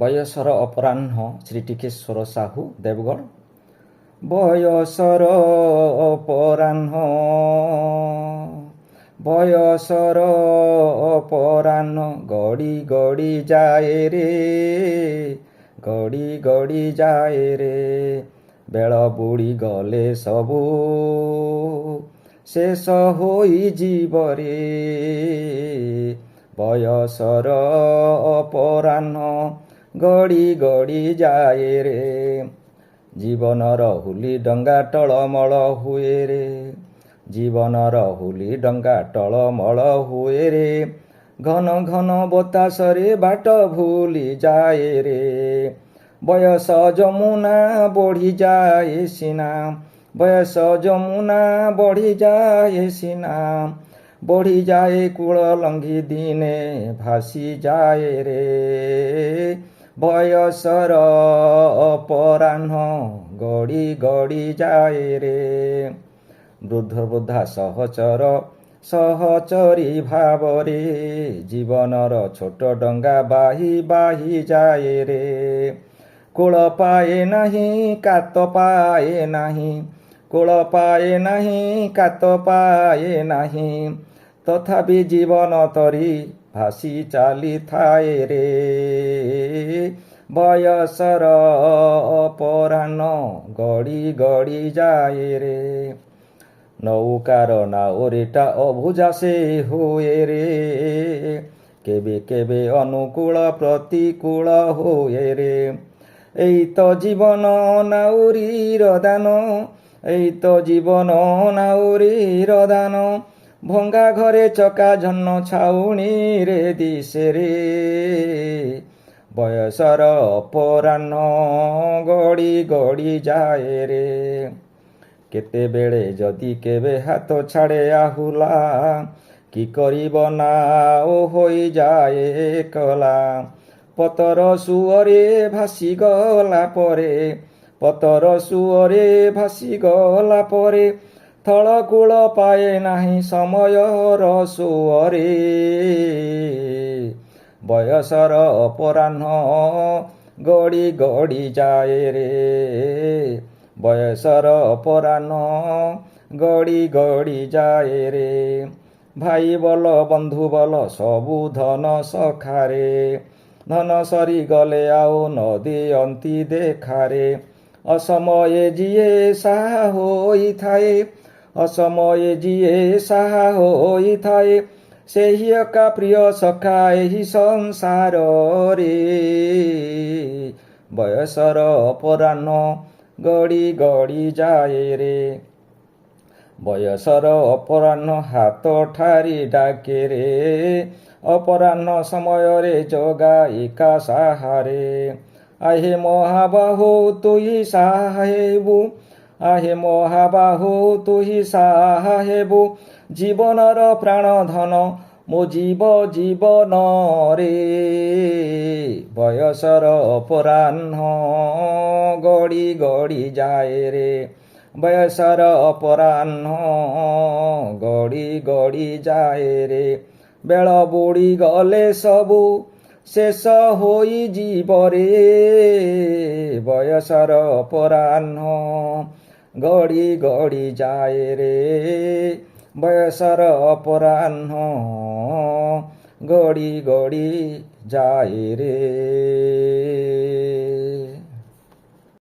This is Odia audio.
ବୟସର ଅପରାହ୍ନ ଶ୍ରୀ ଟିକେଶ୍ୱର ସାହୁ ଦେବଗଡ଼। ବୟସର ଅପରାହ୍ନ ବୟସର ଅପରାହ୍ନ ଗଡ଼ି ଗଡ଼ି ଯାଏ ରେ ଗଡ଼ି ଗଡ଼ି ଯାଏ ରେ ବେଳ ବୁଡ଼ି ଗଲେ ସବୁ ଶେଷ ହୋଇଯିବ ରେ ବୟସର ଅପରାହ୍ନ ଗଡ଼ି ଗଡ଼ି ଯାଏ ରେ ଜୀବନର ହୁଲି ଡଙ୍ଗା ଟଳମଳ ହୁଏ ରେ ଜୀବନର ହୁଲି ଡଙ୍ଗା ଟଳମଳ ହୁଏ ରେ ଘନ ଘନ ବତାସରେ ବାଟ ଭୁଲି ଯାଏ ରେ ବୟସ ଯମୁନା ବଢ଼ିଯାଏ ସିନା ବୟସ ଯମୁନା ବଢ଼ିଯାଏ ସିନା ବଢ଼ିଯାଏ କୂଳ ଲଙ୍ଘି ଦିନେ ଭାସିଯାଏ ରେ ବୟସର ଅପରାହ୍ନ ଗଡ଼ି ଗଡ଼ି ଯାଏ ରେ ବୃଦ୍ଧ ବୃଦ୍ଧା ସହଚର ସହଚରୀ ଭାବରେ ଜୀବନର ଛୋଟ ଡଙ୍ଗା ବାହି ବାହି ଯାଏ ରେ କୂଳ ପାଏ ନାହିଁ କାତ ପାଏ ନାହିଁ କୂଳ ପାଏ ନାହିଁ କାତ ପାଏ ନାହିଁ ତଥାପି ଜୀବନ ତରି ଭାସି ଚାଲିଥାଏ ରେ ବୟସର ଅପରାହ୍ନ ଗଡ଼ି ଗଡ଼ି ଯାଏ ରେ ନୌକାର ନାଉରିଟା ଅବୁଝା ସେ ହୁଏ ରେ କେବେ କେବେ ଅନୁକୂଳ ପ୍ରତିକୂଳ ହୁଏ ରେ ଏଇ ତ ଜୀବନ ନାଉରୀର ଦାନ ଏଇ ତ ଜୀବନ ନାଉରୀର ଦାନ ଭଙ୍ଗା ଘରେ ଚକା ଝନ୍ନ ଛାଉଣୀରେ ଦିଶେ ରେ ବୟସର ଅପରାହ୍ନ ଗଡ଼ି ଗଡ଼ି ଯାଏ ରେ କେତେବେଳେ ଯଦି କେବେ ହାତ ଛାଡ଼େ ଆହୁଲା କି କରିବ ନା ଓ ହୋଇଯାଏ ଏକଲା ପତର ସୁଅରେ ଭାସିଗଲା ପରେ ପତର ସୁଅରେ ଭାସିଗଲା ପରେ ଥଳକୂଳ ପାଏ ନାହିଁ ସମୟର ସୁଅରେ ବୟସର ଅପରାହ୍ନ ଗଡ଼ି ଗଡ଼ି ଯାଏ ରେ ବୟସର ଅପରାହ୍ନ ଗଡ଼ି ଗଡ଼ି ଯାଏ ରେ ଭାଇ ବଲ ବନ୍ଧୁ ବଲ ସବୁ ଧନ ସଖାରେ ଧନ ସରିଗଲେ ଆଉ ନଦିଅନ୍ତି ଦେଖାରେ ଅସମୟେ ଯିଏ ସାହା ହୋଇଥାଏ ଅସମୟେ ଯିଏ ସାହା ହୋଇଥାଏ ସେହି ଏକା ପ୍ରିୟ ସଖା ଏହି ସଂସାରରେ ବୟସର ଅପରାହ୍ନ ଗଡ଼ି ଗଡ଼ି ଯାଏ ରେ ବୟସର ଅପରାହ୍ନ ହାତ ଠାରି ଡାକେ ରେ ଅପରାହ୍ନ ସମୟରେ ଜଗାଇକା ସାହାରେ ଆହେ ମହାବାହୁ ତୁହି ସାହା ହେବୁ ଆହେ ମହାବାହୁ ତୁହି ସାହା ହେବୁ ଜୀବନର ପ୍ରାଣ ଧନ ମୋ ଜୀବନରେ ବୟସର ଅପରାହ୍ନ ଗଡ଼ି ଗଡ଼ି ଯାଏ ରେ ବୟସର ଅପରାହ୍ନ ଗଡ଼ି ଗଡ଼ି ଯାଏ ରେ ବେଳ ବୁଡ଼ି ଗଲେ ସବୁ ଶେଷ ହୋଇଯିବ ରେ ବୟସର ଅପରାହ୍ନ ଗଡ଼ି ଗଡ଼ି ଯାଏ ରେ ବୟସର ଅପରାହ୍ନ ଗଡ଼ି ଗଡ଼ି ଯାଏ ରେ।